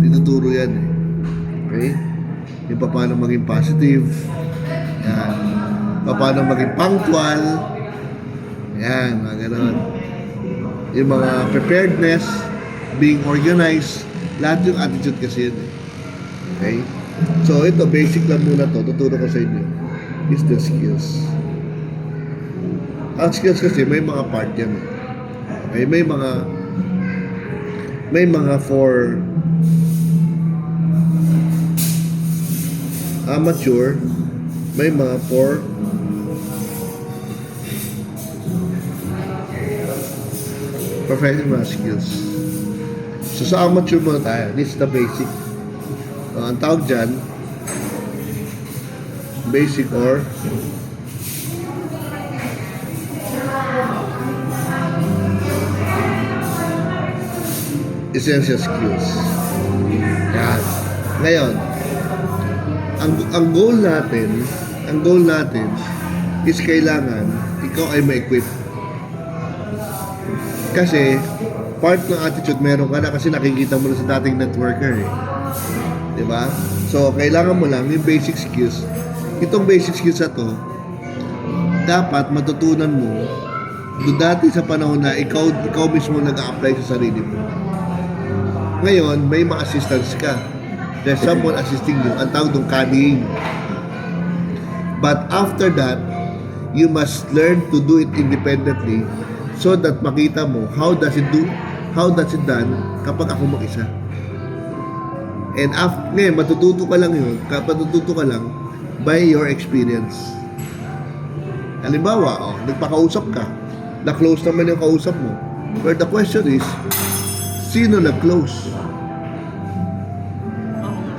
Tinuturo yan eh. Okay? Yung paano maging positive. Yan. Paano maging punctual. Yan, mga ganon. Yung mga preparedness, being organized, lahat yung attitude kasi yun eh. Okay? So, ito, basic lang muna to. Tuturo ko sa inyo. Is the skills. Ang skills kasi, may mga part yan eh. Okay? May mga for amateur, may mga for professional skills. So sa amateur muna tayo, this is the basic. Ang tawag dyan, basic or essential skills. Yan. Ngayon, ang goal natin is kailangan ikaw ay ma-equip. Kasi part ng attitude meron ka na kasi nakikita mo na sa dating networker eh. 'Di ba? So kailangan mo lang yung basic skills. Itong basic skills na to dapat matutunan mo dati sa panahon na ikaw mismo nag-a-apply sa sarili mo. Ngayon, may mga assistants ka. There's someone assisting you. Ang tawag doon, caddying. But after that, you must learn to do it independently so that makita mo how does it done kapag ako mag-isa. And after, ngayon, matututo ka lang by your experience. Halimbawa, nagpakausap ka, na-close naman yung kausap mo. But the question is, sino nag-close?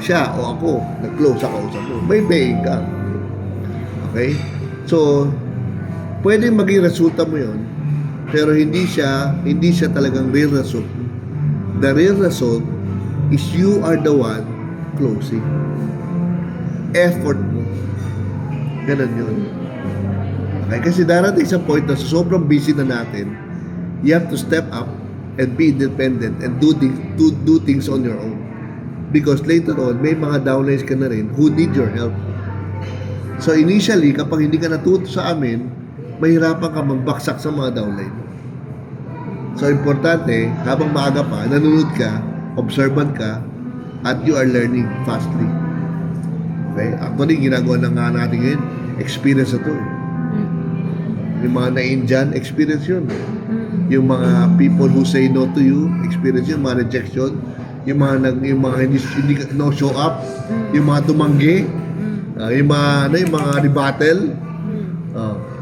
Siya o ako, nag-close sa kausap mo. May paying ka. Okay? So, pwedeng maging resulta mo yon, pero hindi siya talagang real result. The real result is you are the one closing. Effort mo. Ganun yun. Okay? Kasi darating sa point na sobrang busy na natin, you have to step up and be independent and do things on your own. Because later on, may mga downlines ka na rin who need your help. So initially, kapag hindi ka natuto sa amin, mahirapan ka magbaksak sa mga downline. So importante, habang maaga pa, nanonood ka, observant ka, at you are learning fastly. Okay? Actually, ginagawa na nga natin ngayon, experience na to. Yung mga na-Indian, experience yun. Yung mga people who say no to you, experience yun, mga rejection, yung mga hindi no show up, yung mga tumanggi, yung mga rebuttal,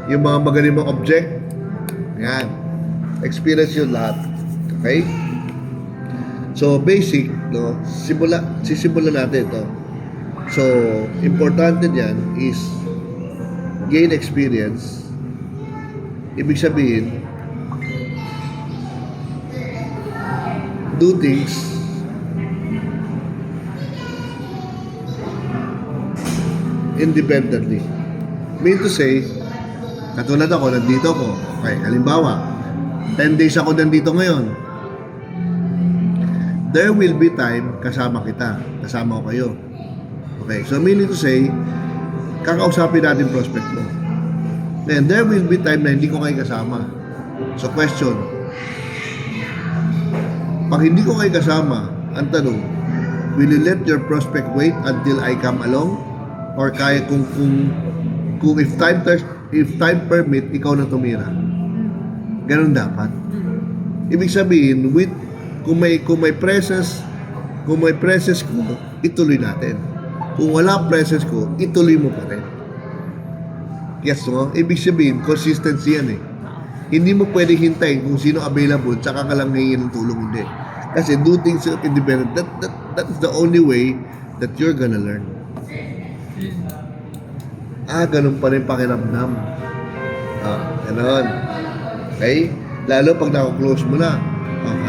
yung mga magaling mong object. Yan. Experience yun lahat. Okay? So, basic, no? Sisimulan natin ito. So, importante dyan is gain experience. Ibig sabihin, do things independently. Mean to say, katulad ako, nandito ako. Okay, halimbawa, 10 days ako nandito ngayon. There will be time kasama kita. Kasama ko kayo. Okay, so meaning to say, kakausapin natin prospect mo. Then, there will be time na hindi ko kayo kasama. So, question. Pag hindi ko kayo kasama, ang tanong, will you let your prospect wait until I come along? Or kaya kung if time permit, ikaw na tumira. Ganun dapat. Ibig sabihin, kung may presence ko, ituloy natin. Kung wala presence ko, ituloy mo pa rin. Yes, no? Ibig sabihin, consistency yan eh. Hindi mo pwedeng hintayin kung sino available, tsaka ka lang hingin ng tulong, hindi. Kasi do things independent. That's the only way that you're gonna learn. Ganun pa rin pakiramdam. Ganun. Okay? Lalo pag nakaklose mo na.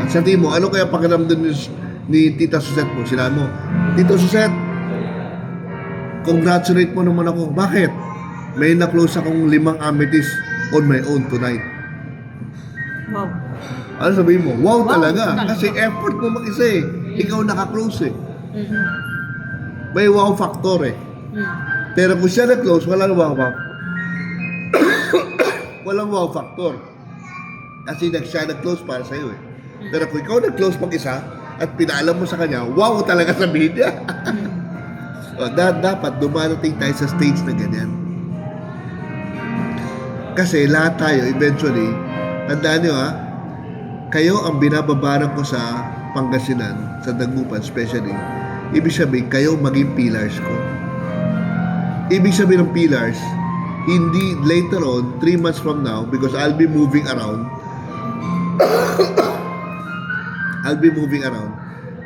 Sa tingin mo, ano kaya pakiramdam ni Tita Suset mo? Sila mo, Tito Suset, congratulate mo naman ako. Bakit? May na-close akong 5 amethyst on my own tonight. Wow. Ano sabihin mo? Wow talaga. Kasi effort mo mag-isa eh. ikaw naka-close eh. Mhm. May wow factor eh. Pero kung siya na-close, walang wow factor. Walang wow factor. Kasi siya nag-close para sa'yo eh. Pero kung ikaw nag-close mag-isa at pinaalam mo sa kanya, wow talaga sabihin niya. So, dapat dumarating tayo sa stage na ganyan. Kasi lahat tayo, eventually, tandaan nyo kayo ang binababarang ko sa Pangasinan, sa Dagupan especially, ibig sabihin, kayo maging pillars ko. Ibig sabihin ng pillars, hindi later on, 3 months from now, because I'll be moving around,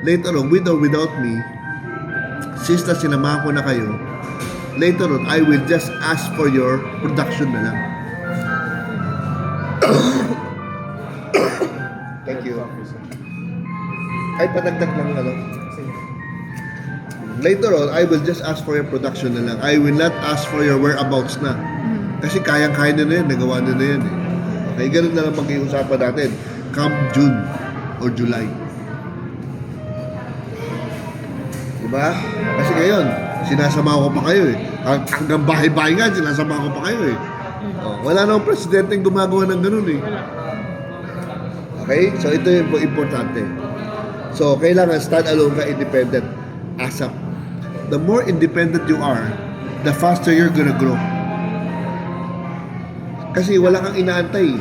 later on, with or without me, since na sinamahan ko na kayo, later on, I will just ask for your production na lang. Thank you. Ay, padagdag lang Later on, I will just ask for your production na lang. I will not ask for your whereabouts na. Kasi kayang-kaya na yan, nagawa na yan eh. Okay, ganun na lang mag-iusapan natin. Come June or July. Diba? Kasi ngayon, sinasama ko pa kayo eh. Hanggang bahay-bahay nga, sinasama ko pa kayo eh. Wala namang presidenteng gumagawa ng ganun eh. Okay? So, ito yung importante. So, kailangan stand alone ka, independent. ASAP. The more independent you are, the faster you're gonna grow. Kasi wala kang inaantay.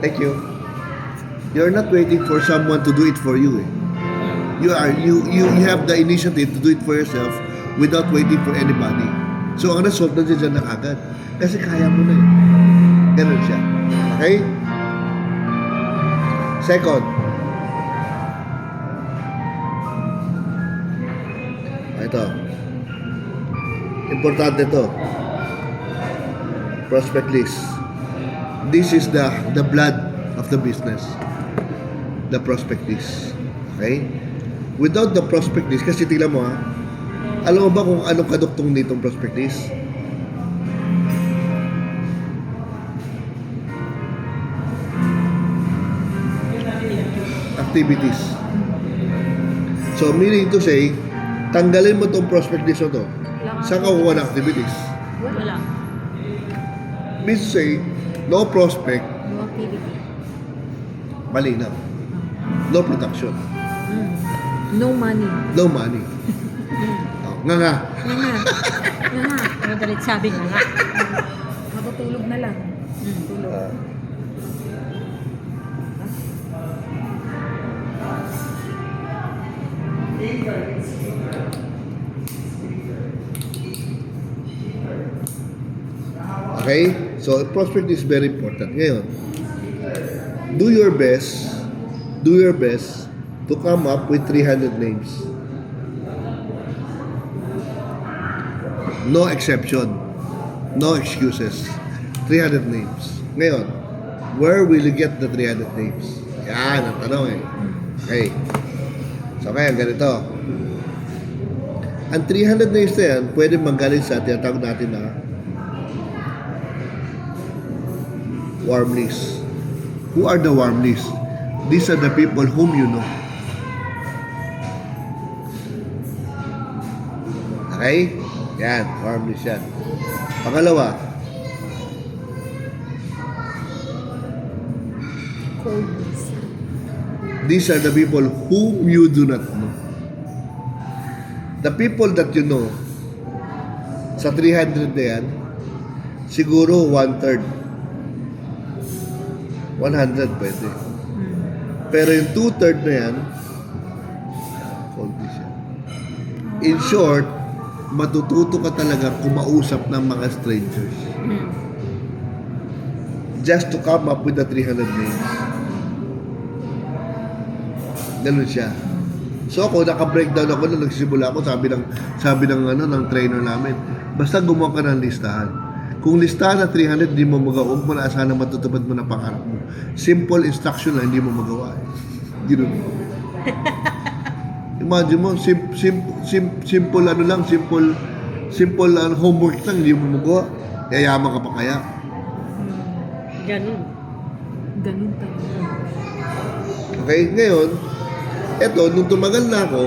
Thank you. You're not waiting for someone to do it for you eh. You have the initiative to do it for yourself without waiting for anybody. So, ang result na dyan na agad. Kasi kaya mo na eh. Ganun siya. Okay? Second, ito. Importante to. Prospect list. This is the blood of the business. The prospect list. Okay? Without the prospect list, kasi tingnan mo alam mo ba kung anong kaduktong nitong prospect list? Activities. So, meaning to say, tanggalin mo tong prospect list na to. Saan ka kukuha ng activities? Wala. Means to say, no prospect, No activity. malinaw. No production. No money. No money. Nga. Madalit sabi nga. Matutulog na lang. Tulog. Okay? So, prospect is very important. Ngayon, do your best to come up with 300 names. No exception. No excuses. 300 names. Ngayon, where will you get the 300 names? Yan, ang tanong eh. Okay. So, kaya ganito. Ang 300 names na yan, pwede manggaling sa tinatawag natin na warm list. Who are the warm list? These are the people whom you know. Okay? Yan, warm list yan. Pangalawa, Cold list. these are the people whom you do not know. The people that you know, sa 300 na yan, siguro 1/3. 100 pwede. Pero yung 2/3 na yan, cold list yan. In short, matututo ka talaga kumausap ng mga strangers. Just to come up with the 300 names. Ganun siya. So ako, naka-breakdown ako nung nagsisimula ako, sabi ng trainer namin, basta gumawa ka ng listahan. Kung listahan na 300, hindi mo magawa, huwag mo na asahan na matutupad mo na pangarap mo. Simple instruction na hindi mo magawa. Ganoon. Imagine mo, simple homework lang, hindi mo magawa. Yayaman ka pa kaya? Ganun. Ganun talaga. Okay, ngayon, Eto, nung tumagal na ako,